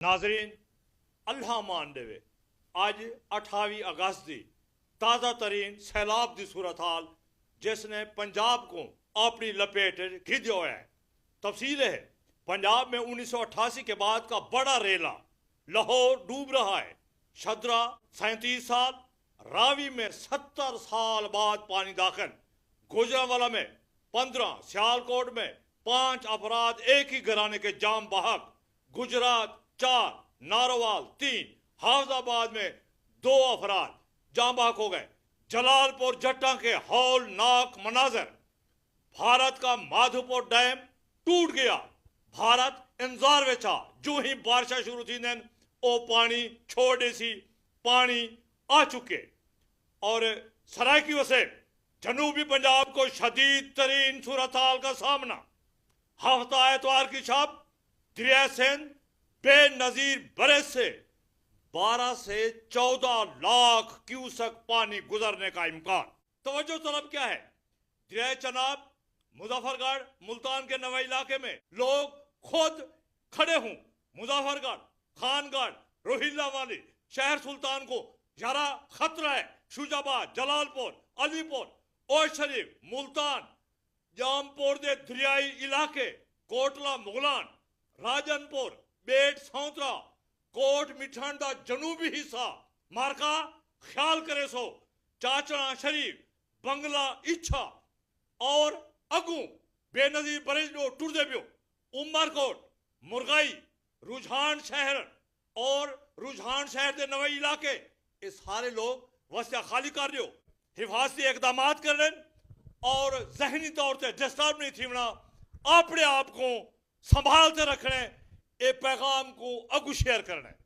नाजरीन, अल्लाह मान देवे अज 28 अगस्त की ताज़ा तरीन सैलाब की सूरत हाल जिसने पंजाब को अपनी लपेट खिंचा हुआ है। तफसील है, पंजाब में 1988 के बाद का बड़ा रेला लाहौर डूब रहा है। शदरा 37 साल, रावी में 70 साल बाद पानी दाखिल, गुजरांवाला में 15, सियालकोट में 5 अफराद एक ही घराने के जाम बहक, गुजरात 4, नारोवाल 3, हाफजाबाद में 2 अफराद जाम बहक हो गए। जलालपुर जट्टा के हौलनाक मनाजर। भारत का माधोपुर डैम टूट गया। भारत इंतजार में था, जो ही बारिशा शुरू थी नैन ओ पानी छोड़ दे सी, पानी आ चुके। और सराय की वजह से जनूबी पंजाब को शदीद तरीन सूरत हाल का सामना। हफ्ता एतवार की शब दरिया सिंध बेनजीर बरस से 12 से 14 लाख क्यूसेक पानी गुजरने का इम्कान। तवज्जो तलब क्या है, दरिया चनाब, मुजफ्फरगढ़, मुल्तान के नवा इलाके में लोग खुद खड़े हों। मुजफ्फरगढ़, खानगढ़, रोहिल्ला वाली, शहर सुल्तान को जरा खतरा है। शुजाबाद, जलालपुर, अलीपुर, ओर शरीफ, मुल्तान, जामपुर के दरियाई इलाके, कोटला मुगलान, राजनपुर, बेट सौंतरा, कोट मिठन का जनूबी हिस्सा, मारका ख्याल करे सो, चाचड़ा शरीफ, बंगला इच्छा और अगू बेनजीर बरेजो टुरदे पियो, उमरकोट, मुरगाई, रुझान शहर और रुझान शहर के नवे इलाके, ये सारे लोग वस्या खाली कर रहे हो, हिफाजती इकदाम कर रहे और जहनी तौर से डिस्टर्ब नहीं थीवना, अपने आप को संभालते रखने, ये पैगाम को अगू शेयर करना है।